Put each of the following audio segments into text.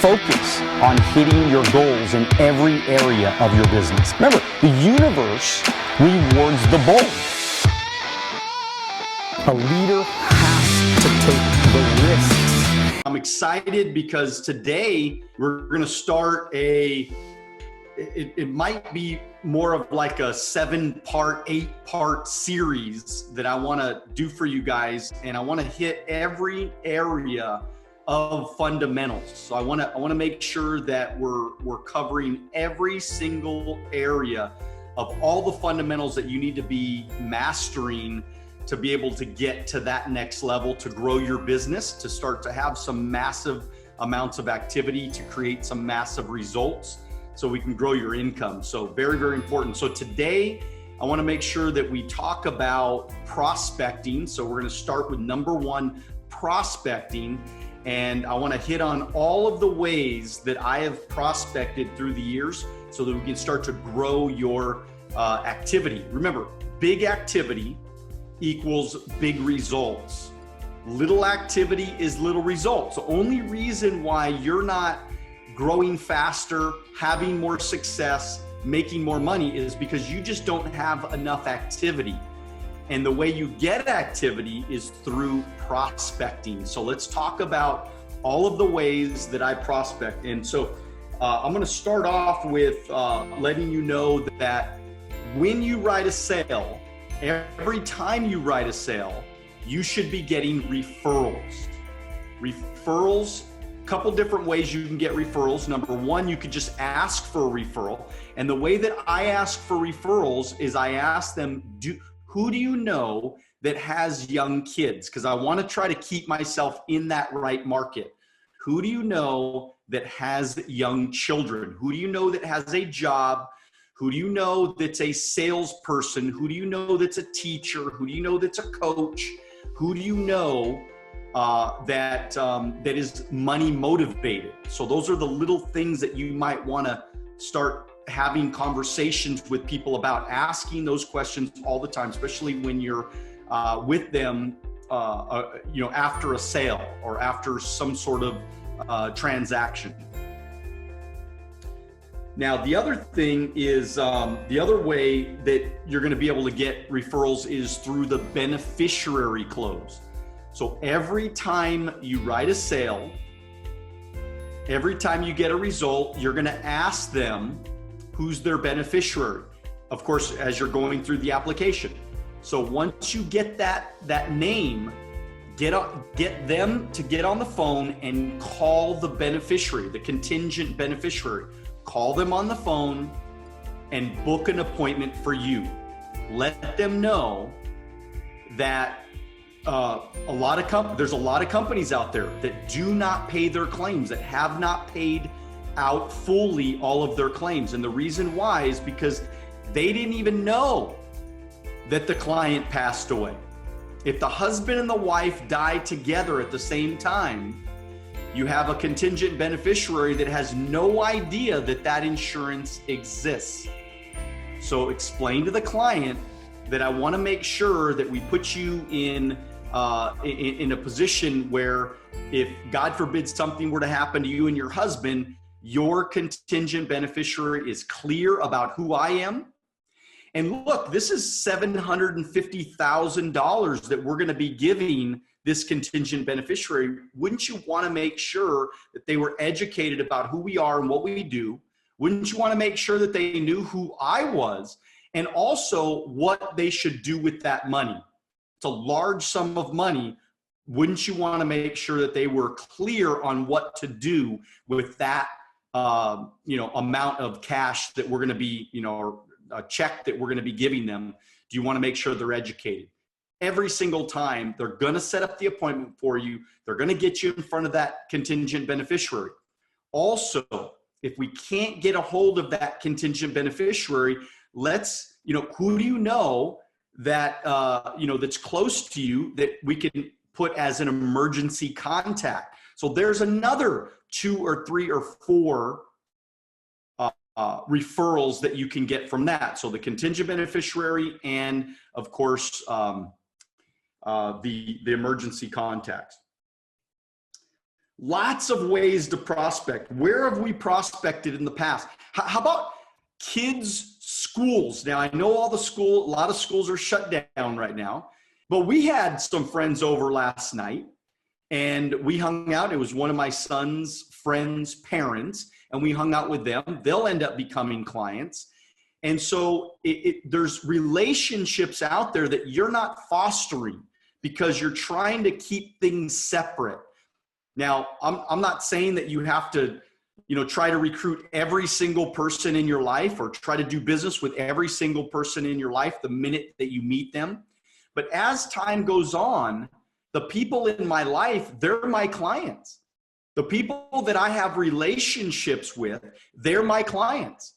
focus on hitting your goals in every area of your business. Remember, the universe rewards the bold. A leader has to take the risks. I'm excited because today we're going to start it might be more of like a 7-part, 8-part series that I want to do for you guys. And I want to hit every area of fundamentals. So I want to make sure that we're covering every single area of all the fundamentals that you need to be mastering to be able to get to that next level, to grow your business, to start to have some massive amounts of activity, to create some massive results so we can grow your income. So very, very important. So today I want to make sure that we talk about prospecting. So we're going to start with number 1, prospecting. And I want to hit on all of the ways that I have prospected through the years so that we can start to grow your activity. Remember, big activity equals big results. Little activity is little results. The only reason why you're not growing faster, having more success, making more money is because you just don't have enough activity. And the way you get activity is through prospecting. So let's talk about all of the ways that I prospect. And so I'm going to start off with letting you know that when you write a sale, every time you write a sale, you should be getting referrals. Referrals, a couple different ways you can get referrals. Number 1, you could just ask for a referral. And the way that I ask for referrals is I ask them, who do you know that has young kids? Because I want to try to keep myself in that right market. Who do you know that has young children? Who do you know that has a job? Who do you know that's a salesperson? Who do you know that's a teacher? Who do you know that's a coach? Who do you know that is money motivated? So those are the little things that you might want to start having conversations with people about, asking those questions all the time, especially when you're with them, after a sale or after some sort of transaction. Now, the other thing is, the other way that you're going to be able to get referrals is through the beneficiary close. So every time you write a sale, every time you get a result, you're going to ask them who's their beneficiary. Of course, as you're going through the application. So once you get that name, get them to get on the phone and call the beneficiary, the contingent beneficiary. Call them on the phone and book an appointment for you. Let them know that there's a lot of companies out there that do not pay their claims, that have not paid out fully all of their claims. And the reason why is because they didn't even know that the client passed away. If the husband and the wife die together at the same time, you have a contingent beneficiary that has no idea that insurance exists. So explain to the client that I want to make sure that we put you in a position where if God forbid something were to happen to you and your husband, your contingent beneficiary is clear about who I am. And look, this is $750,000 that we're going to be giving this contingent beneficiary. Wouldn't you want to make sure that they were educated about who we are and what we do? Wouldn't you want to make sure that they knew who I was and also what they should do with that money? It's a large sum of money. Wouldn't you want to make sure that they were clear on what to do with that, amount of cash that we're going to be, or a check that we're going to be giving them? Do you want to make sure they're educated? Every single time they're going to set up the appointment for you. They're going to get you in front of that contingent beneficiary. Also, if we can't get a hold of that contingent beneficiary, who do you know that, that's close to you that we can put as an emergency contact? So there's another 2 or 3 or 4 referrals that you can get from that. So the contingent beneficiary and of course, the emergency contacts. Lots of ways to prospect. Where have we prospected in the past? How about kids' schools? Now, I know a lot of schools are shut down right now, but we had some friends over last night and we hung out. It was one of my son's friends' parents, and we hung out with them. They'll end up becoming clients. And so there's relationships out there that you're not fostering because you're trying to keep things separate. Now, I'm not saying that you have to, try to recruit every single person in your life or try to do business with every single person in your life the minute that you meet them. But as time goes on, the people in my life, they're my clients. The people that I have relationships with, they're my clients.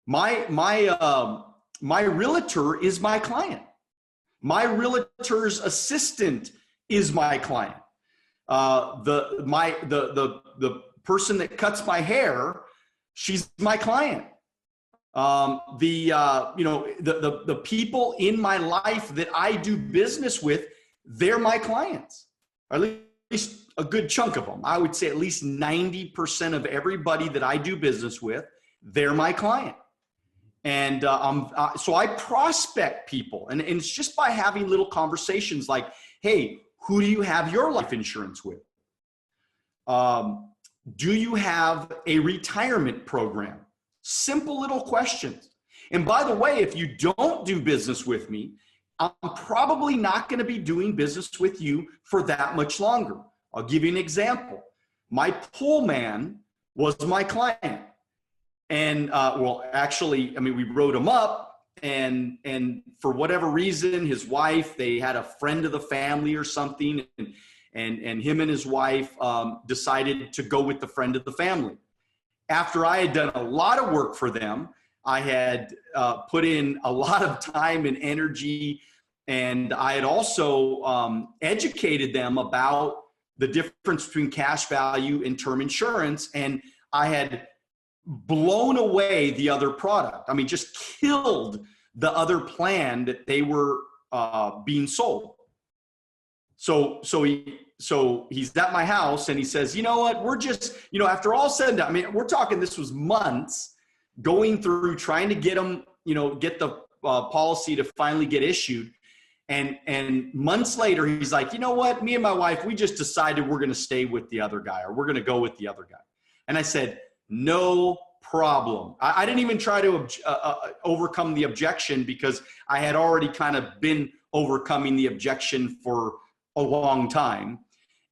My realtor is my client. My realtor's assistant is my client. The person that cuts my hair, she's my client. The people in my life that I do business with, they're my clients. Or at least a good chunk of them. I would say at least 90% of everybody that I do business with, they're my client. And so I prospect people, and it's just by having little conversations like, hey, who do you have your life insurance with? Do you have a retirement program? Simple little questions. And by the way, if you don't do business with me, I'm probably not going to be doing business with you for that much longer. I'll give you an example. My pool man was my client. And we wrote him up, and for whatever reason, his wife, they had a friend of the family or something, and him and his wife decided to go with the friend of the family. After I had done a lot of work for them, I had put in a lot of time and energy, and I had also educated them about the difference between cash value and term insurance, and I had blown away the other product. I mean, just killed the other plan that they were being sold. So he's at my house and he says, you know what, we're just, after all said and done, I mean, we're talking, this was months going through trying to get them, get the policy to finally get issued. And months later, he's like, you know what, me and my wife, we just decided we're going to stay with the other guy, or we're going to go with the other guy. And I said, no problem. I didn't even try to overcome the objection because I had already kind of been overcoming the objection for a long time.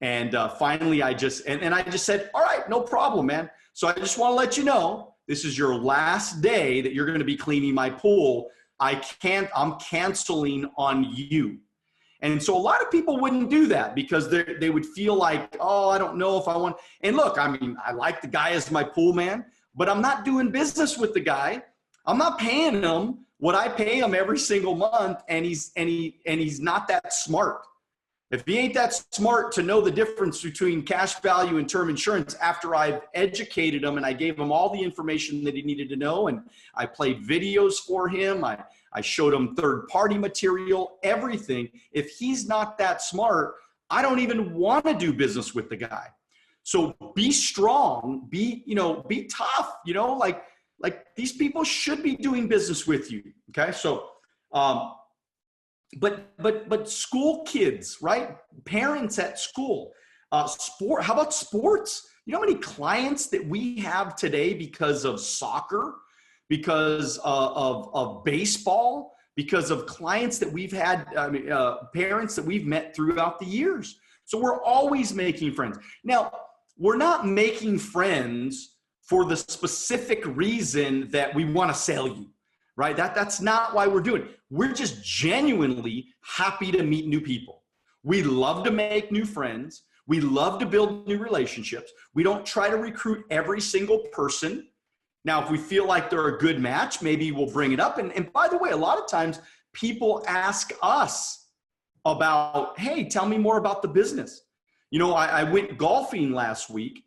And finally, I just said, all right, no problem, man. So I just want to let you know, this is your last day that you're going to be cleaning my pool. I'm canceling on you. And so a lot of people wouldn't do that because they would feel like, oh, I don't know if I want. And look, I mean, I like the guy as my pool man, but I'm not doing business with the guy. I'm not paying him what I pay him every single month, and he's not that smart. If he ain't that smart to know the difference between cash value and term insurance after I've educated him and I gave him all the information that he needed to know, and I played videos for him, I showed him third-party material, everything. If he's not that smart, I don't even want to do business with the guy. So be strong, be tough, like these people should be doing business with you. Okay. So, but school kids, right? Parents at school, sport. How about sports? You know how many clients that we have today because of soccer, because of baseball, because of clients that we've had, parents that we've met throughout the years. So we're always making friends. Now, we're not making friends for the specific reason that we want to sell you, right? That's not why we're doing it. We're just genuinely happy to meet new people. We love to make new friends. We love to build new relationships. We don't try to recruit every single person. Now, if we feel like they're a good match, maybe we'll bring it up. And by the way, a lot of times people ask us about, hey, tell me more about the business. I went golfing last week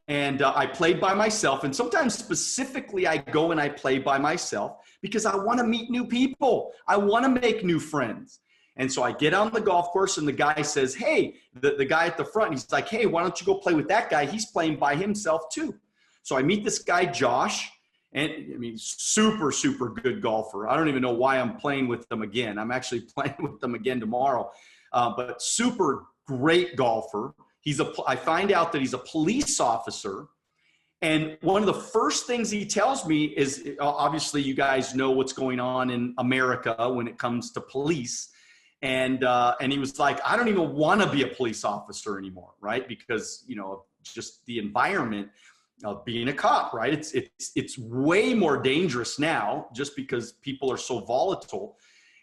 and I played by myself. And sometimes specifically I go and I play by myself because I want to meet new people. I want to make new friends. And so I get on the golf course and the guy says, hey, the guy at the front, he's like, hey, why don't you go play with that guy? He's playing by himself too. So I meet this guy, Josh, and I mean, super, super good golfer. I don't even know why I'm playing with them again. I'm actually playing with them again tomorrow, but super great golfer. I find out that he's a police officer. And one of the first things he tells me is, obviously you guys know what's going on in America when it comes to police. And he was like, I don't even want to be a police officer anymore, right? Because, you know, just the environment of being a cop, right? It's way more dangerous now just because people are so volatile.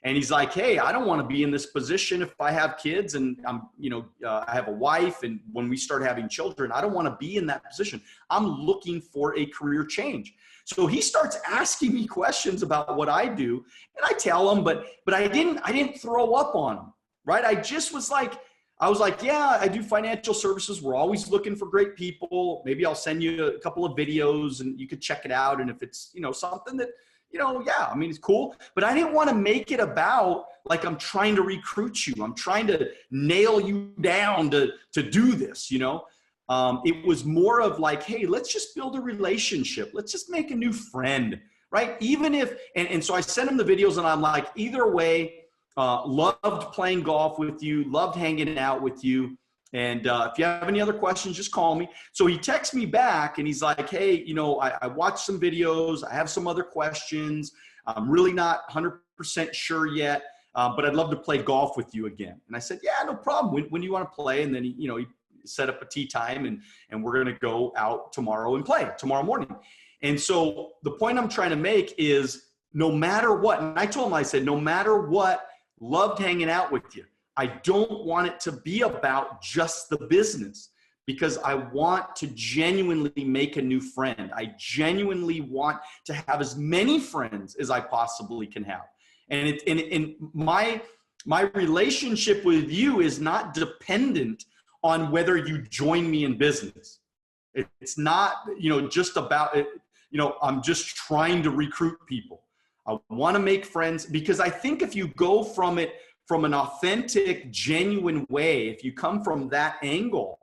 And he's like, hey, I don't want to be in this position if I have kids and I have a wife. And when we start having children, I don't want to be in that position. I'm looking for a career change. So he starts asking me questions about what I do. And I tell him, but I didn't throw up on him, right? I was like, yeah, I do financial services. We're always looking for great people. Maybe I'll send you a couple of videos and you could check it out. And if it's, something that, yeah, I mean, it's cool, but I didn't want to make it about like, I'm trying to recruit you. I'm trying to nail you down to do this, it was more of like, hey, let's just build a relationship. Let's just make a new friend, right? Even if, and so I sent him the videos and I'm like, either way, loved playing golf with you, loved hanging out with you. And if you have any other questions, just call me. So he texts me back and he's like, hey, I watched some videos. I have some other questions. I'm really not 100% sure yet, but I'd love to play golf with you again. And I said, yeah, no problem. When do you want to play? And then he set up a tee time and we're going to go out tomorrow and play tomorrow morning. And so the point I'm trying to make is no matter what, and I told him, I said, no matter what, loved hanging out with you. I don't want it to be about just the business because I want to genuinely make a new friend. I genuinely want to have as many friends as I possibly can have. And my relationship with you is not dependent on whether you join me in business. It's not, just about it. I'm just trying to recruit people. I want to make friends because I think if you go from it from an authentic, genuine way, if you come from that angle,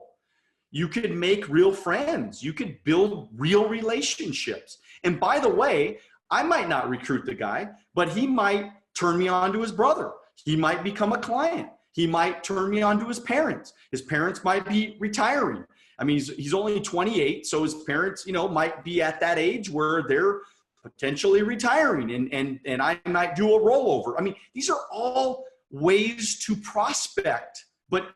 you could make real friends. You could build real relationships. And by the way, I might not recruit the guy, but he might turn me on to his brother. He might become a client. He might turn me on to his parents. His parents might be retiring. I mean, he's only 28, so his parents, might be at that age where they're potentially retiring and I might do a rollover. I mean, these are all ways to prospect, but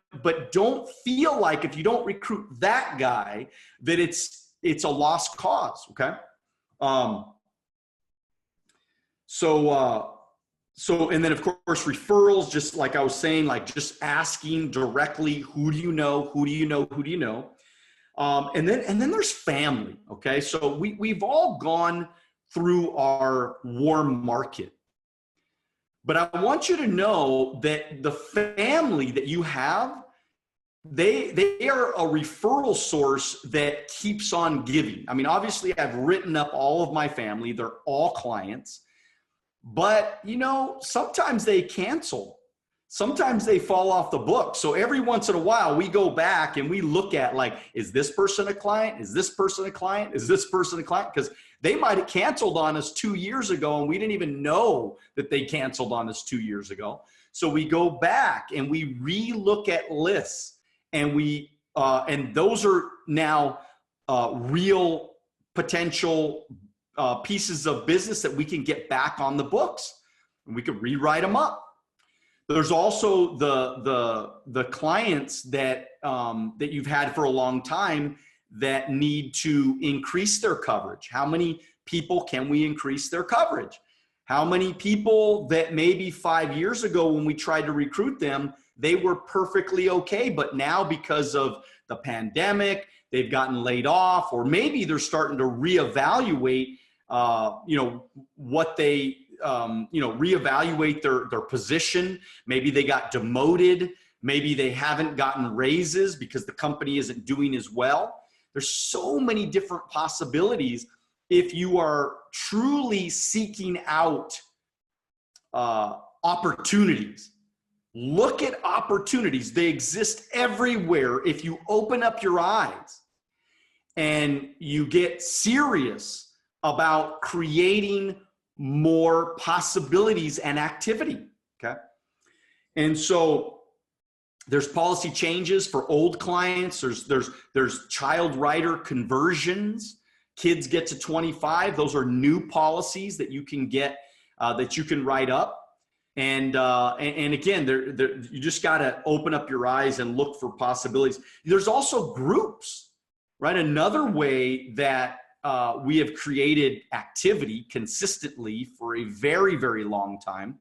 don't feel like if you don't recruit that guy that it's a lost cause. Okay. So, and then of course, referrals, just like I was saying, like just asking directly, who do you know? Who do you know? Who do you know? And then there's family. Okay. So we've all gone through our warm market. But I want you to know that the family that you have, they are a referral source that keeps on giving. I mean, obviously I've written up all of my family. They're all clients, but sometimes they cancel. Sometimes they fall off the book. So every once in a while we go back and we look at like, is this person a client? Is this person a client? Is this person a client? Because they might have canceled on us 2 years ago and we didn't even know that they canceled on us 2 years ago. So we go back and we re-look at lists and and those are now real potential pieces of business that we can get back on the books and we could rewrite them up. There's also the clients that you've had for a long time that need to increase their coverage. How many people can we increase their coverage? How many people that maybe 5 years ago when we tried to recruit them, they were perfectly okay, but now because of the pandemic, they've gotten laid off, or maybe they're starting to reevaluate, what they reevaluate their position. Maybe they got demoted. Maybe they haven't gotten raises because the company isn't doing as well. There's so many different possibilities if you are truly seeking out opportunities. Look at opportunities. They exist everywhere if you open up your eyes and you get serious about creating more possibilities and activity, okay? And so there's policy changes for old clients. There's child rider conversions. Kids get to 25. Those are new policies that you can get, that you can write up. And again, you just got to open up your eyes and look for possibilities. There's also groups, right? Another way that we have created activity consistently for a very, very long time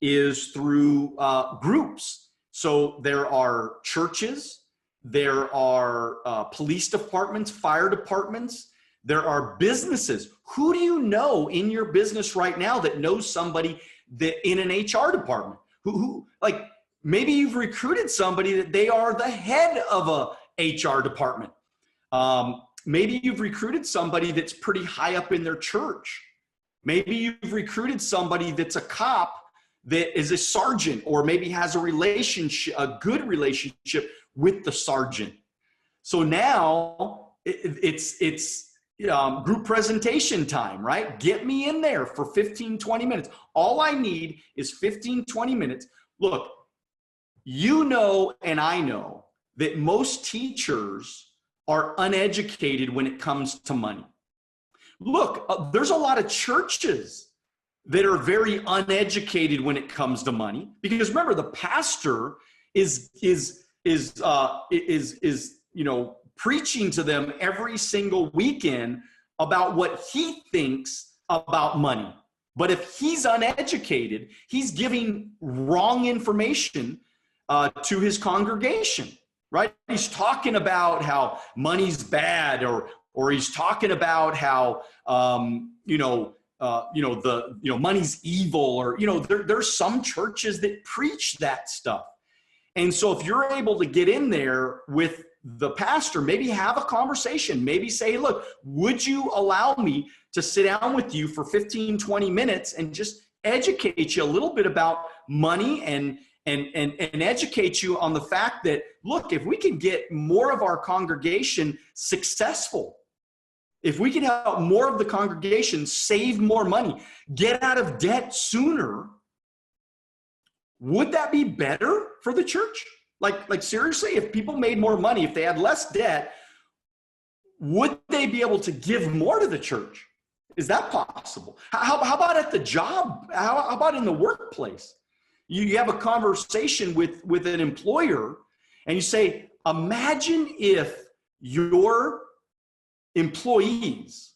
is through groups. So there are churches, there are police departments, fire departments, there are businesses. Who do you know in your business right now that knows somebody that in an HR department? Who like maybe you've recruited somebody that they are the head of a HR department. Maybe you've recruited somebody that's pretty high up in their church. Maybe you've recruited somebody that's a cop that is a sergeant, or maybe has a good relationship with the sergeant. So now it's group presentation time, right? Get me in there for 15, 20 minutes. All I need is 15, 20 minutes. Look, you know, and I know that most teachers are uneducated when it comes to money. Look, there's a lot of churches that are very uneducated when it comes to money, because remember, the pastor is preaching to them every single weekend about what he thinks about money. But if he's uneducated, he's giving wrong information to his congregation, right? He's talking about how money's bad, or he's talking about how money's evil, or there's some churches that preach that stuff. And so if you're able to get in there with the pastor, maybe have a conversation, maybe say, look, would you allow me to sit down with you for 15, 20 minutes and just educate you a little bit about money and educate you on the fact that, look, if we can get more of our congregation successful, if we can help more of the congregation save more money, get out of debt sooner, would that be better for the church? Like seriously, if people made more money, if they had less debt, would they be able to give more to the church? Is that possible? How about at the job? How about in the workplace? You have a conversation with an employer and you say, imagine if your employees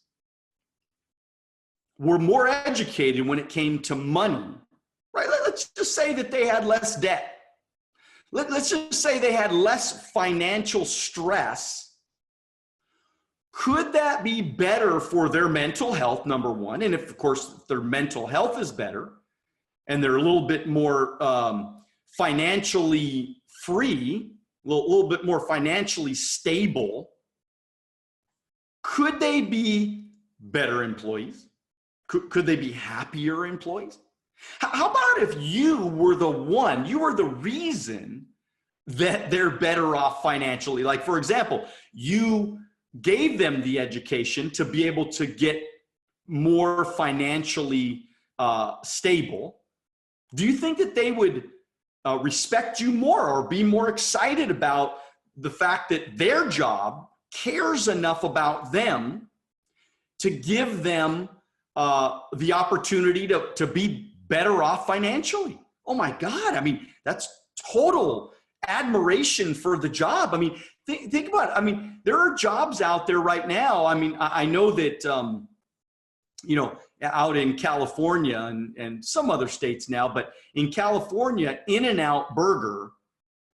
were more educated when it came to money, right? Let's just say that they had less debt. Let's just say they had less financial stress. Could that be better for their mental health, number one? And if, of course, their mental health is better and they're a little bit more financially free, a little bit more financially stable, could they be better employees? Could they be happier employees? How about if you were the reason that they're better off financially? Like, for example, you gave them the education to be able to get more financially stable. Do you think that they would respect you more or be more excited about the fact that their job cares enough about them to give them the opportunity to be better off financially? Oh my God. I mean, that's total admiration for the job. I mean, think about it. I mean, there are jobs out there right now. I mean, I know that, out in California and some other states now, but in California, In-N-Out Burger,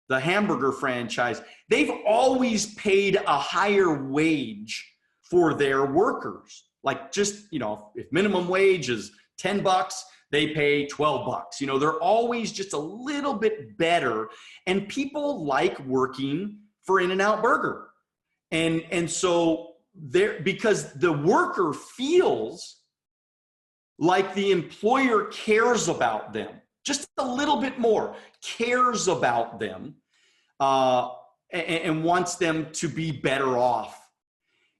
the hamburger franchise, they've always paid a higher wage for their workers. Like, just, if minimum wage is $10, they pay $12. They're always just a little bit better. And people like working for In-N-Out Burger. And so because the worker feels like the employer cares about them. just a little bit more, cares about them, and wants them to be better off.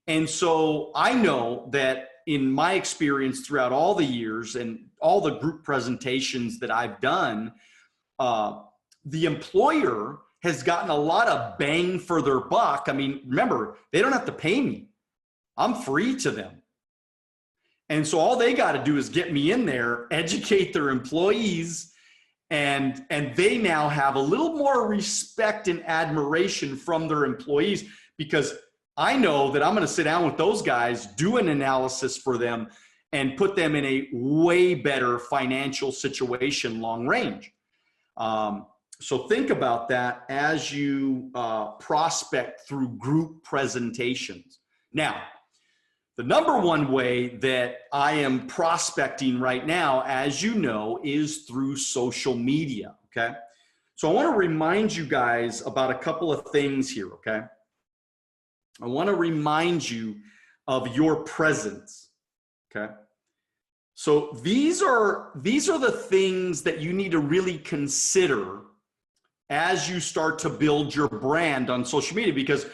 And so I know that in my experience throughout all the years and all the group presentations that I've done, the employer has gotten a lot of bang for their buck. I mean, remember, they don't have to pay me. I'm free to them. And so all they got to do is get me in there, educate their employees, and they now have a little more respect and admiration from their employees, because I know that I'm going to sit down with those guys, do an analysis for them, and put them in a way better financial situation long range. So think about that as you prospect through group presentations. Now, the number one way that I am prospecting right now, as you know, is through social media, okay? So I want to remind you guys about a couple of things here, okay? I want to remind you of your presence, okay? So these are the things that you need to really consider as you start to build your brand on social media, because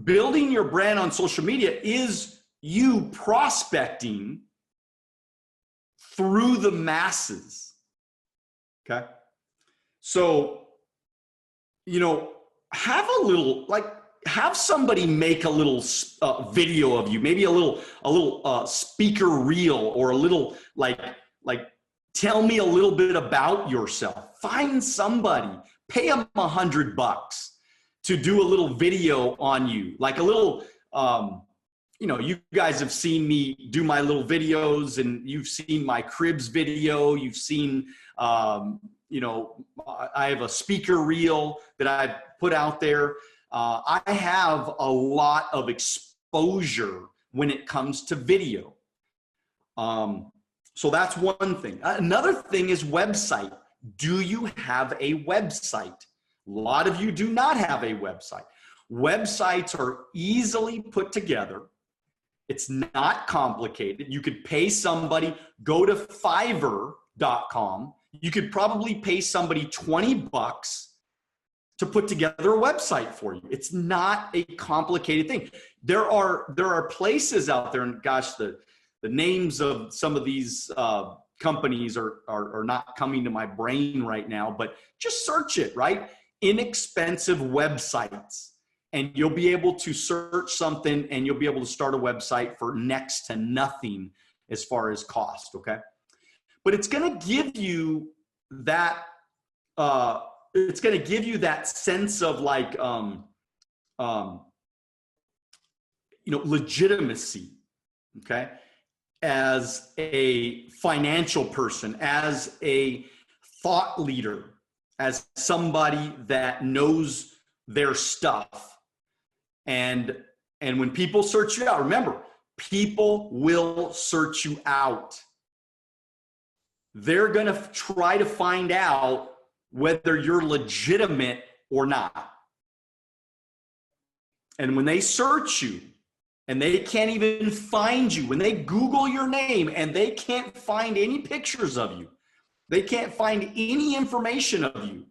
building your brand on social media is you prospecting through the masses, okay? So, have somebody make a little video of you, maybe a little speaker reel, or a little like tell me a little bit about yourself. Find somebody, pay them $100 to do a little video on you, like a little, you guys have seen me do my little videos, and you've seen my cribs video. You've seen, I have a speaker reel that I put out there. I have a lot of exposure when it comes to video. So that's one thing. Another thing is website. Do you have a website? A lot of you do not have a website. Websites are easily put together. It's not complicated. You could pay somebody, go to Fiverr.com. You could probably pay somebody $20 to put together a website for you. It's not a complicated thing. There are places out there, and gosh, the names of some of these companies are not coming to my brain right now, but just search it, right? Inexpensive websites, and you'll be able to search something, and you'll be able to start a website for next to nothing as far as cost, okay? But it's going to give you that sense of legitimacy, okay? As a financial person, as a thought leader, as somebody that knows their stuff. And when people search you out, remember, people will search you out. They're going to try to find out whether you're legitimate or not. And when they search you and they can't even find you, when they Google your name and they can't find any pictures of you, they can't find any information of you,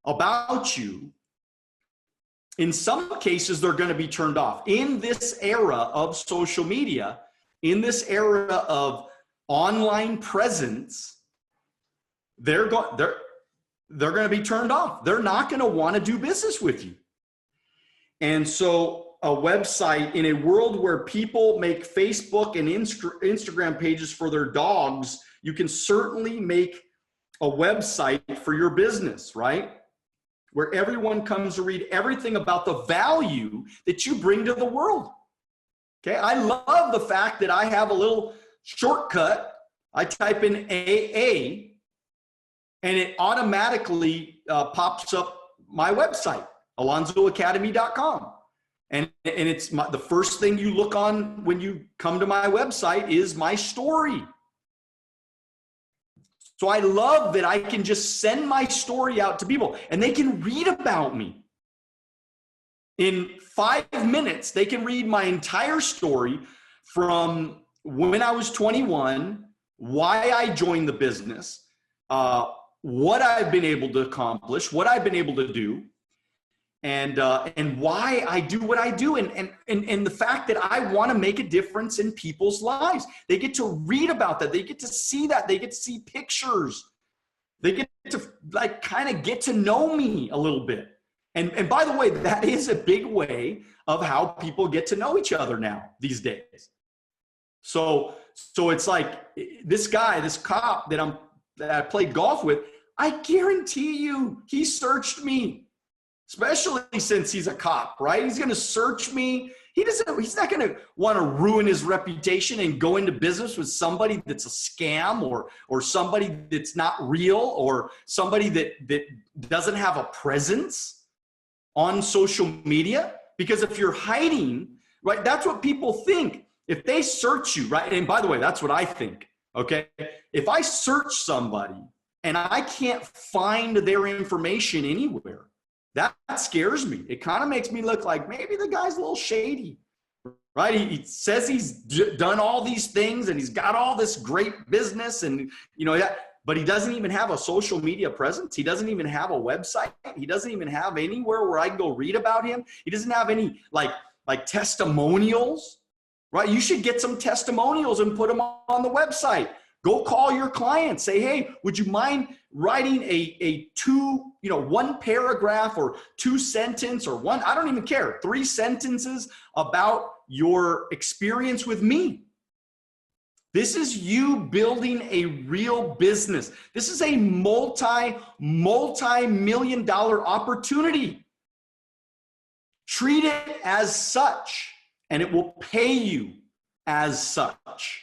about you, in some cases, they're going to be turned off. In this era of social media, in this era of online presence, they're going to be turned off. They're not going to want to do business with you. And so a website, in a world where people make Facebook and Instagram pages for their dogs, you can certainly make a website for your business, right? Where everyone comes to read everything about the value that you bring to the world. Okay, I love the fact that I have a little shortcut. I type in AA, and it automatically pops up my website, alonzoacademy.com. And it's the first thing you look on when you come to my website is my story. So I love that I can just send my story out to people and they can read about me. In 5 minutes, they can read my entire story from when I was 21, why I joined the business, what I've been able to accomplish, what I've been able to do, and why I do what I do, and the fact that I want to make a difference in people's lives. They get to read about that. They get to see that. They get to see pictures. They get to like kind of get to know me a little bit. And by the way, that is a big way of how people get to know each other now these days. So it's like this guy, this cop that I played golf with, I guarantee you he searched me, especially since he's a cop, right? He's going to search me. He's not going to want to ruin his reputation and go into business with somebody that's a scam or somebody that's not real or somebody that doesn't have a presence on social media. Because if you're hiding, right, that's what people think. If they search you, right, and by the way, that's what I think, okay? If I search somebody and I can't find their information anywhere, that scares me. It kind of makes me look like maybe the guy's a little shady, right? He says he's done all these things and he's got all this great business and, you know, but he doesn't even have a social media presence. He doesn't even have a website. He doesn't even have anywhere where I can go read about him. He doesn't have any like testimonials, right? You should get some testimonials and put them on the website. Go call your clients. Say, hey, would you mind writing a one paragraph or 2 sentence or one, I don't even care, 3 sentences about your experience with me. This is you building a real business. This is a multi-million dollar opportunity. Treat it as such, and it will pay you as such.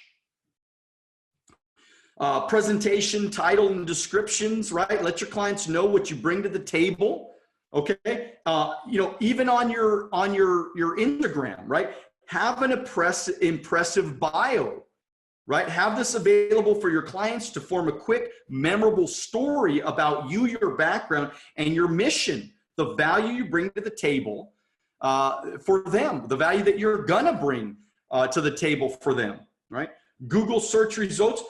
Presentation, title, and descriptions, right? Let your clients know what you bring to the table. Okay. Even on your Instagram, right? Have an impressive bio. Right? Have this available for your clients to form a quick, memorable story about you, your background, and your mission, the value you bring to the table for them, the value that you're gonna bring to the table for them, right? Google search results,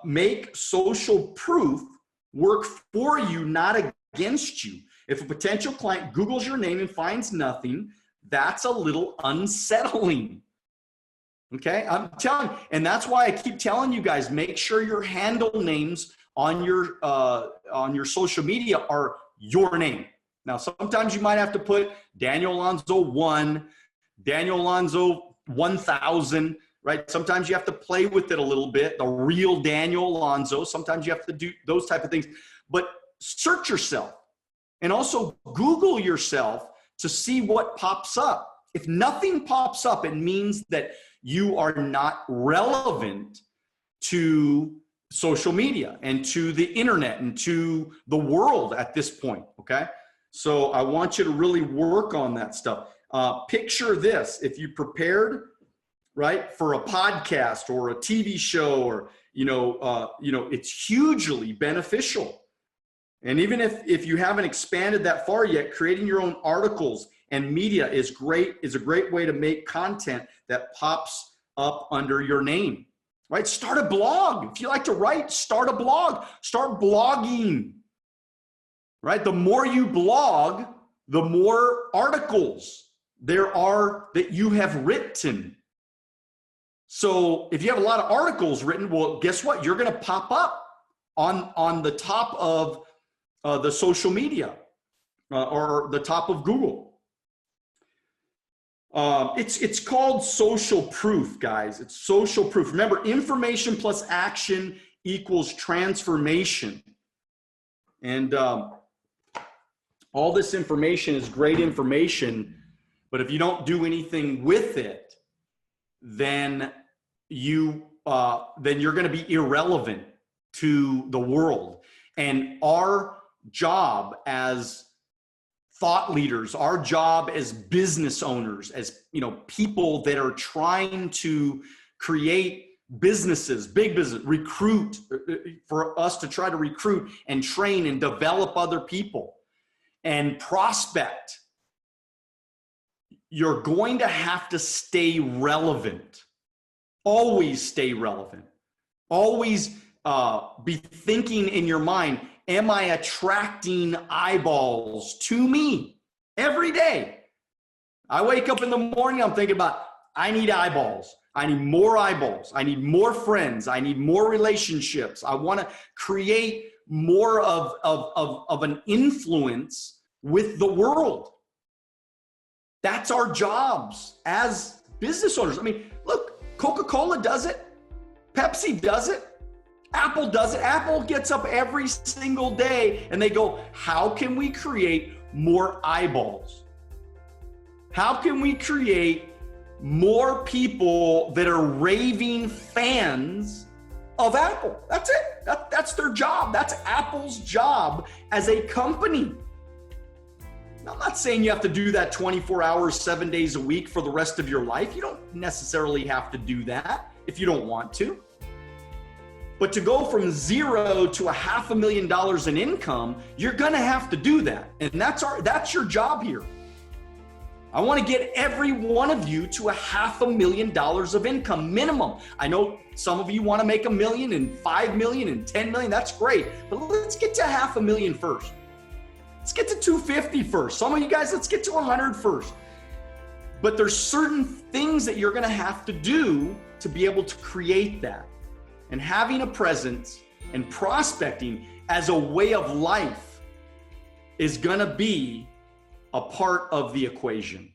make social proof work for you, not against you. If a potential client Googles your name and finds nothing, that's a little unsettling. Okay, I'm telling you, and that's why I keep telling you guys, make sure your handle names on your social media are your name. Now, sometimes you might have to put Daniel Alonzo 1, Daniel Alonzo 1000, right? Sometimes you have to play with it a little bit, the real Daniel Alonzo. Sometimes you have to do those type of things, but search yourself and also Google yourself to see what pops up. If nothing pops up, it means that you are not relevant to social media and to the internet and to the world at this point, okay? So I want you to really work on that stuff. Picture this, if you prepared, right, for a podcast or a TV show or, it's hugely beneficial. And even if you haven't expanded that far yet, creating your own articles and media is a great way to make content that pops up under your name, right? Start a blog. If you like to write, start a blog. Start blogging, right? The more you blog, the more articles there are that you have written. So if you have a lot of articles written, well, guess what? You're going to pop up on the top of the social media or the top of Google. It's called social proof, guys. It's social proof. Remember, information plus action equals transformation. And all this information is great information, but if you don't do anything with it, then you're going to be irrelevant to the world. And our job as thought leaders, our job as business owners, as people that are trying to create businesses, big business, recruit, for us to try to recruit and train and develop other people and prospect, you're going to have to stay relevant. Always stay relevant. Always be thinking in your mind, am I attracting eyeballs to me every day? I wake up in the morning, I'm thinking about, I need eyeballs. I need more eyeballs. I need more friends. I need more relationships. I want to create more of an influence with the world. That's our jobs as business owners. I mean, look, Coca-Cola does it. Pepsi does it. Apple does it. Apple gets up every single day and they go, how can we create more eyeballs? How can we create more people that are raving fans of Apple? That's it. That's their job. That's Apple's job as a company. Now, I'm not saying you have to do that 24 hours, 7 days a week for the rest of your life. You don't necessarily have to do that if you don't want to. But to go from zero to $500,000 in income, you're gonna have to do that. And that's your job here. I want to get every one of you to $500,000 of income minimum. I know some of you want to make $1 million and $5 million and $10 million. That's great. But let's get to $500,000 first. Let's get to 250 first. Some of you guys, let's get to 100 first. But there's certain things that you're going to have to do to be able to create that. And having a presence and prospecting as a way of life is going to be a part of the equation.